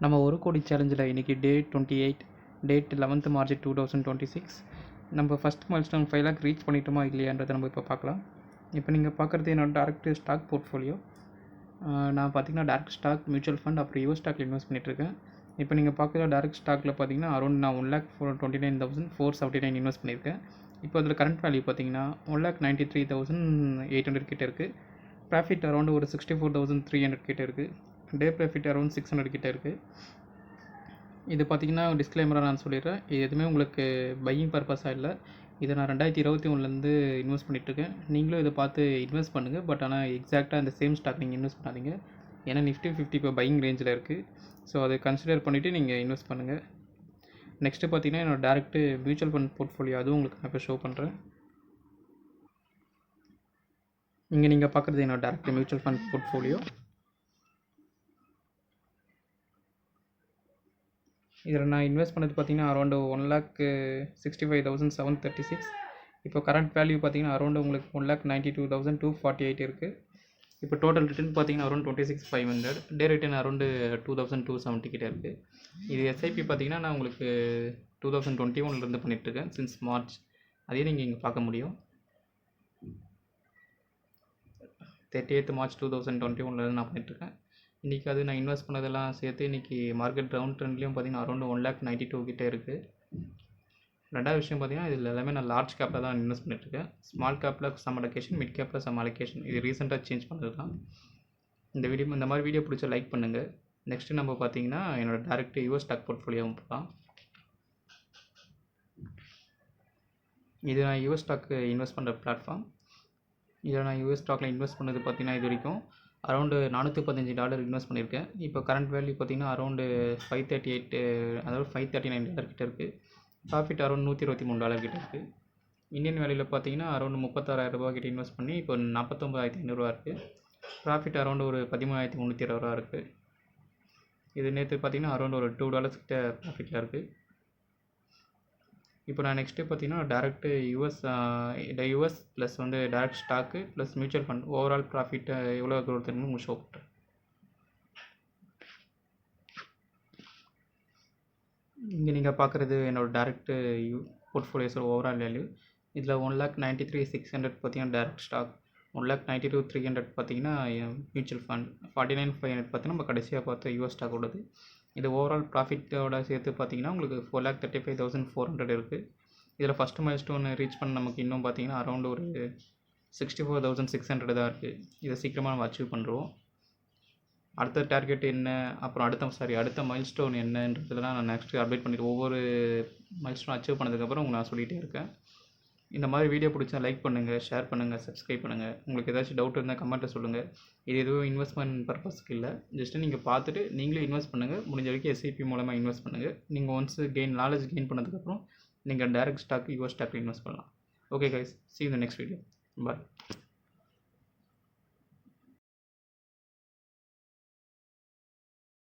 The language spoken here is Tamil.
நம்ம ஒரு கோடி சேலஞ்சில் இன்றைக்கி டே 28 டேட் 11th March 2026 நம்ம ஃபஸ்ட் மைல்ஸ்டோன் 5 lakh ரீச் பண்ணிட்டோமா இல்லையான்றதை நம்ம இப்போ பார்க்கலாம். இப்போ நீங்கள் பார்க்குறது என்னோட டேரக்ட் ஸ்டாக் போர்ட்ஃபோலியோ. நான் பார்த்தீங்கன்னா டேரக்ட் ஸ்டாக், மியூச்சுவல் ஃபண்ட், அப்புறம் யூஎஸ் ஸ்டாக்கில் இன்வெஸ்ட் பண்ணிட்டுருக்கேன். இப்போ நீங்கள் பார்க்குற டேரக்ட் ஸ்டாக்கில் பார்த்தீங்கன்னா அரௌண்ட் நான் 1,29,479 இன்வெஸ்ட் பண்ணியிருக்கேன். இப்போ அதில் கரண்ட் வேல்யூ பார்த்தீங்கன்னா 1,93,800 கிட்டே இருக்குது. ப்ராஃபிட் அரௌண்ட் ஒரு 64,300 கிட்டே இருக்குது. டே ப்ராஃபிட் அரௌண்ட் 600 கிட்டே இருக்குது. இது பார்த்திங்கன்னா டிஸ்க்ளைமராக நான் சொல்லிடுறேன், இது எதுவுமே உங்களுக்கு பையிங் பர்பஸாக இல்லை. இதை நான் 2021 இன்வெஸ்ட் பண்ணிகிட்ருக்கேன். நீங்களும் இதை பார்த்து இன்வெஸ்ட் பண்ணுங்கள். பட் ஆனால் எக்ஸாக்டாக இந்த சேம் ஸ்டாக் நீங்கள் இன்வெஸ்ட் பண்ணாதீங்க. ஏன்னா நிஃப்டி 50 இப்போ பையிங் ரேஞ்சில் இருக்குது. ஸோ அதை கன்சிடர் பண்ணிவிட்டு நீங்கள் இன்வெஸ்ட் பண்ணுங்கள். நெக்ஸ்ட்டு பார்த்தீங்கன்னா என்னோடய டேரக்ட் மியூச்சுவல் ஃபண்ட் போர்ட்ஃபோலியோ, அதுவும் உங்களுக்கு நான் இப்போ ஷோ பண்ணுறேன். இங்கே நீங்கள் பார்க்குறது என்னோடய டேரக்ட் மியூச்சுவல் ஃபண்ட் போர்ட்ஃபோலியோ. இதில் நான் இன்வெஸ்ட் பண்ணது பார்த்திங்கன்னா அரௌண்டு 1,65,736. இப்போ கரண்ட் வேல்யூ பார்த்திங்கன்னா அரௌண்டு உங்களுக்கு 1,92,248 இருக்குது. இப்போ டோட்டல் ரிட்டர்ன் பார்த்திங்கன்னா அரௌண்ட் 26,500. டே ரிட்டர்ன் அரௌண்டு 2,270 கிட்டே இருக்குது. இது எஸ்ஐபி பார்த்திங்கன்னா நான் உங்களுக்கு 2021 பண்ணிகிட்ருக்கேன், சின்ஸ் மார்ச். அதையும் நீங்கள் இங்கே பார்க்க முடியும். 30th March 2021 நான் பண்ணிகிட்ருக்கேன். இன்றைக்கி அது நான் இன்வெஸ்ட் பண்ணதெல்லாம் சேர்த்து இன்றைக்கி மார்க்கெட் டவுன் ட்ரெண்ட்லேயும் பார்த்திங்கன்னா அரௌண்ட் 1,92,000 கிட்டே இருக்குது. ரெண்டாவது விஷயம் பார்த்திங்கன்னா இதில் எல்லாமே நான் லார்ஜ் கேப்பில் தான் இன்வெஸ்ட் பண்ணிட்டுருக்கேன். ஸ்மால் கேப்பில் சம் அலோகேஷன், மிட் கேப்பில் சம் அலோகேஷன். இது ரீசெண்டாக சேஞ்ச் பண்ணது தான். இந்த மாதிரி வீடியோ பிடிச்சா லைக் பண்ணுங்கள். நெக்ஸ்ட்டு நம்ம பார்த்திங்கன்னா என்னோடய டேரக்ட் யூஎஸ் ஸ்டாக் போர்ட்ஃபோலியோவும் பார்க்கலாம். இது நான் யூஎஸ் ஸ்டாக்கு இன்வெஸ்ட் பண்ணுற பிளாட்ஃபார்ம். இதில் நான் யூஎஸ் ஸ்டாக்கில் இன்வெஸ்ட் பண்ணது பார்த்திங்கன்னா இது வரைக்கும் அரௌண்டு $415 இன்வெஸ்ட் பண்ணியிருக்கேன். இப்போ கரண்ட் வேல்யூ பார்த்திங்கன்னா அரௌண்டு 538, அதாவது $539 கிட்டே இருக்குது. ப்ராஃபிட் அரௌண்ட் $123 கிட்டே இருக்குது. இந்தியன் வேல்யூவில் பார்த்திங்கன்னா அரௌண்டு $36,000 கிட்டே இன்வெஸ்ட் பண்ணி இப்போ $49,500 இருக்குது. ப்ராஃபிட் அரௌண்டு ஒரு $13,320 இருக்குது. இது நேற்று பார்த்திங்கன்னா அரௌண்ட் ஒரு $2 கிட்ட ப்ராஃபிட்டில் இருக்குது. இப்போ நான் நெக்ஸ்ட்டு பார்த்திங்கன்னா direct US plus direct stock plus mutual fund overall profit எவ்வளோ க்ரோத் இருக்குன்னு உங்களுக்கு ஷோ பண்ணுறேன். இங்கே நீங்கள் பார்க்குறது என்னோடய டேரக்ட் போர்ட்ஃபோலியோஸோட ஓவரால் வேல்யூ. இதில் 1,93,600 பார்த்திங்கன்னா டேரக்ட் ஸ்டாக், 1,92,300 பார்த்திங்கன்னா மியூச்சுவல் ஃபண்ட், 49,500 பார்த்திங்கன்னா நம்ம கடைசியாக பார்த்த யூஎஸ் ஸ்டாக்கோடது. இது ஓவரால் ப்ராஃபிட்டோட சேர்த்து பார்த்திங்கன்னா உங்களுக்கு 4,35,400 இருக்குது. இதில் ஃபஸ்ட்டு மைல்ஸ்டோன் ரீச் பண்ண நமக்கு இன்னும் பார்த்திங்கன்னா அரௌண்ட் ஒரு 64,600 தான் இருக்குது. இதை சீக்கிரமாக நம்ம அச்சீவ் பண்ணுறோம். அடுத்த டார்கெட் என்ன, அப்புறம் அடுத்த மைல்ஸ்டோன் என்னன்றதுலாம் நான் நெக்ஸ்ட்டு அப்டேட் பண்ணிவிட்டு ஒவ்வொரு மைல்ஸ்டோன் அச்சீவ் பண்ணதுக்கப்புறம் உங்களுக்கு நான் சொல்லிகிட்டே இருக்கேன். இந்த மாதிரி வீடியோ பிடிச்சா லைக் பண்ணுங்கள், ஷேர் பண்ணுங்கள், சப்ஸ்கிரைப் பண்ணுங்கள். உங்களுக்கு ஏதாச்சும் டவுட் இருந்தால் கமெண்ட்டில் சொல்லுங்கள். இது எதுவும் இன்வெஸ்ட்மெண்ட் பர்பஸ்க்கு இல்லை, ஜஸ்ட்டு நீங்கள் பார்த்துட்டு நீங்களே இன்வெஸ்ட் பண்ணுங்கள். முடிஞ்ச வரைக்கும் எஸ்ஐபி மூலமாக இன்வெஸ்ட் பண்ணுங்கள். நீங்கள் ஒன்ஸ் நாலேஜ் கெயின் பண்ணதுக்கப்புறம் நீங்கள் டேரக்ட் ஸ்டாக், யூஎஸ் ஸ்டாக்கில் இன்வெஸ்ட் பண்ணலாம். Okay guys, see you in the next video. Bye.